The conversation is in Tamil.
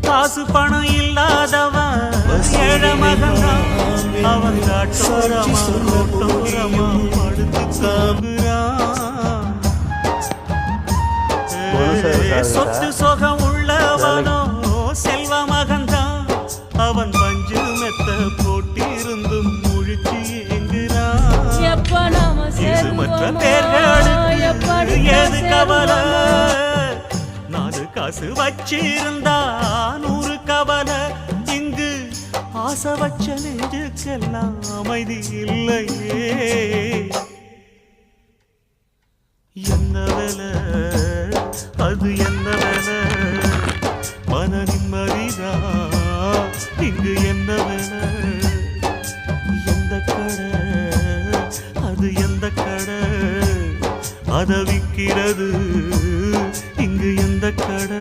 காசு பணம் இல்லாதவன் ஏழை மகன்தான் அவன் காட்டோரமா ரோட்டோரமா படுத்து தாங்குறான் சொத்து சொகம் உள்ளவனோ செல்வ மகன்தான் அவன் பஞ்சு மெத்த போட்டிருந்தும் முழிச்சு ஏங்குறான் இது மற்ற பேர்களுக்கு ஏது கவலை நாலு காசு வச்சிருந்தா 100 கவலை இங்கு ஆசை வச்ச நெஞ்சுக்கெல்லாம் அமைதி இல்லையே